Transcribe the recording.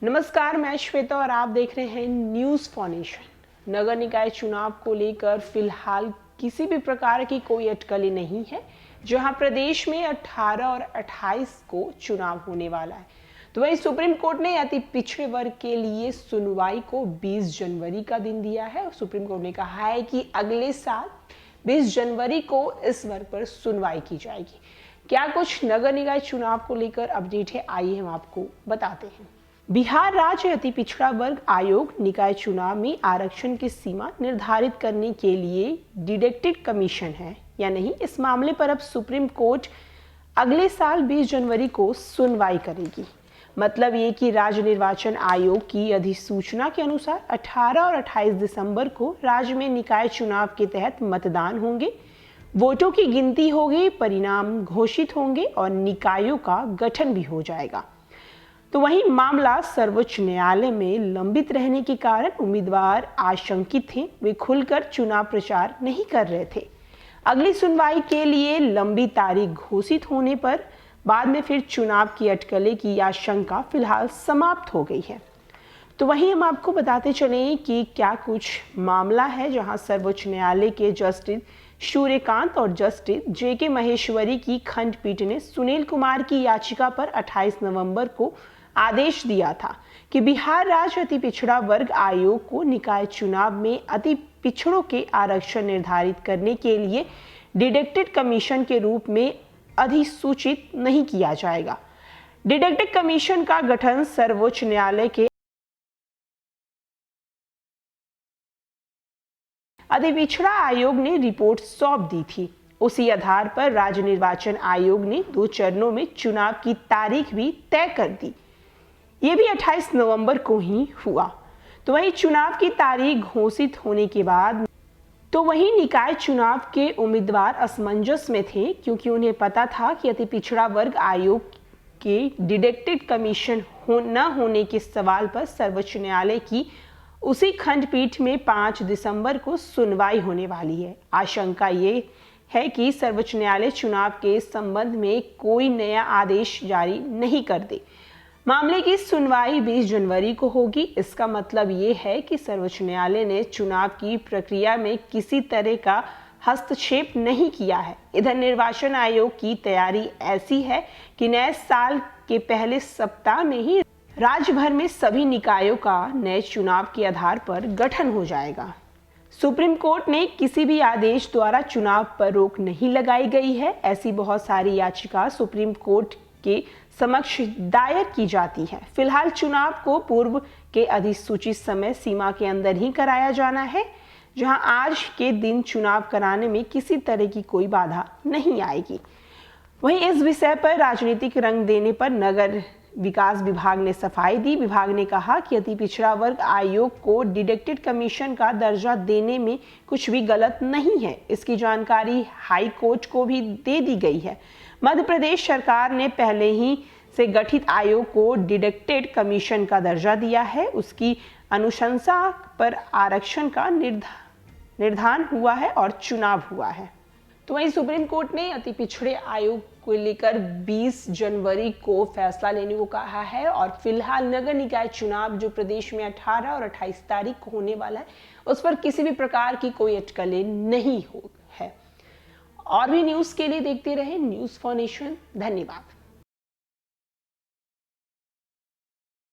नमस्कार, मैं श्वेता और आप देख रहे हैं न्यूज़ फॉर नेशन। नगर निकाय चुनाव को लेकर फिलहाल किसी भी प्रकार की कोई अटकलें नहीं है। जहां प्रदेश में 18 और 28 को चुनाव होने वाला है, तो वहीं सुप्रीम कोर्ट ने अति पिछड़े वर्ग के लिए सुनवाई को 20 जनवरी का दिन दिया है। सुप्रीम कोर्ट ने कहा है कि अगले साल 20 जनवरी को इस वर्ग पर सुनवाई की जाएगी। क्या कुछ नगर निकाय चुनाव को लेकर अपडेट है, आइए हम आपको बताते हैं। बिहार राज्य अति पिछड़ा वर्ग आयोग निकाय चुनाव में आरक्षण की सीमा निर्धारित करने के लिए डिडक्टेड कमीशन है या नहीं, इस मामले पर अब सुप्रीम कोर्ट अगले साल 20 जनवरी को सुनवाई करेगी। मतलब ये कि राज्य निर्वाचन आयोग की अधिसूचना के अनुसार 18 और 28 दिसंबर को राज्य में निकाय चुनाव के तहत मतदान होंगे, वोटों की गिनती होगी, परिणाम घोषित होंगे और निकायों का गठन भी हो जाएगा। तो वहीं मामला सर्वोच्च न्यायालय में लंबित रहने के कारण उम्मीदवार आशंकित थे, वे खुलकर चुनाव प्रचार नहीं कर रहे थे। अगली सुनवाई के लिए लंबी तारीख घोषित होने पर बाद में फिर चुनाव की अटकलें की आशंका फिलहाल समाप्त हो गई है। तो वहीं हम आपको बताते चलें कि क्या कुछ मामला है जहां सर्वोच्च न्यायालय के जस्टिस सूर्यकांत और जस्टिस JK महेश्वरी की खंडपीठ ने सुनील कुमार की याचिका पर 28 नवंबर को आदेश दिया था कि बिहार राज्य अति पिछड़ा वर्ग आयोग को निकाय चुनाव में अति पिछड़ों के आरक्षण निर्धारित करने के लिए डिडक्टेड कमीशन के रूप में अधिसूचित नहीं किया जाएगा। डिडक्टेड कमीशन का गठन सर्वोच्च न्यायालय के अति पिछड़ा आयोग ने रिपोर्ट सौंप दी थी। उसी आधार पर राज्य निर्वाचन आयोग ने 2 चरणों में चुनाव की तारीख भी तय कर दी। ये भी 28 नवंबर को ही हुआ। तो वहीं चुनाव की तारीख घोषित होने के बाद निकाय चुनाव के उम्मीदवार असमंजस में थे, क्योंकि उन्हें पता था कि अति पिछड़ा वर्ग आयोग के डिडक्टेड कमीशन न होने के सवाल पर सर्वोच्च न्यायालय की उसी खंडपीठ में 5 दिसंबर को सुनवाई होने वाली है। आशंका ये है कि सर्वोच्च न्यायालय चुनाव के संबंध में कोई नया आदेश जारी नहीं कर दे। मामले की सुनवाई 20 जनवरी को होगी। इसका मतलब ये है कि सर्वोच्च न्यायालय ने चुनाव की प्रक्रिया में किसी तरह का हस्तक्षेप नहीं किया है। इधर निर्वाचन आयोग की तैयारी ऐसी है कि नए साल के पहले सप्ताह में ही राज्य भर में सभी निकायों का नए चुनाव के आधार पर गठन हो जाएगा। सुप्रीम कोर्ट ने किसी भी आदेश द्वारा चुनाव पर रोक नहीं लगाई गई है। ऐसी बहुत सारी याचिका सुप्रीम कोर्ट के समक्ष दायर की जाती है। फिलहाल चुनाव को पूर्व के अधिसूचित समय सीमा के अंदर ही कराया जाना है, जहां आज के दिन चुनाव कराने में किसी तरह की कोई बाधा नहीं आएगी। वहीं इस विषय पर राजनीतिक रंग देने पर नगर विकास विभाग ने सफाई दी। विभाग ने कहा कि अति पिछड़ा वर्ग आयोग को डिडक्टेड कमीशन का दर्जा देने में कुछ भी गलत नहीं है। इसकी जानकारी हाई कोर्ट को भी दे दी गई है। मध्य प्रदेश सरकार ने पहले ही से गठित आयोग को डिडक्टेड कमीशन का दर्जा दिया है। उसकी अनुशंसा पर आरक्षण का निर्धारण हुआ है और चुनाव हुआ है। तो वहीं सुप्रीम कोर्ट ने अति पिछड़े आयोग को लेकर 20 जनवरी को फैसला लेने को कहा है और फिलहाल नगर निकाय चुनाव जो प्रदेश में 18 और 28 तारीख को होने वाला है, उस पर किसी भी प्रकार की कोई अटकलें नहीं हो है। और भी न्यूज़ के लिए देखते रहे न्यूज़ फॉर नेशन। धन्यवाद।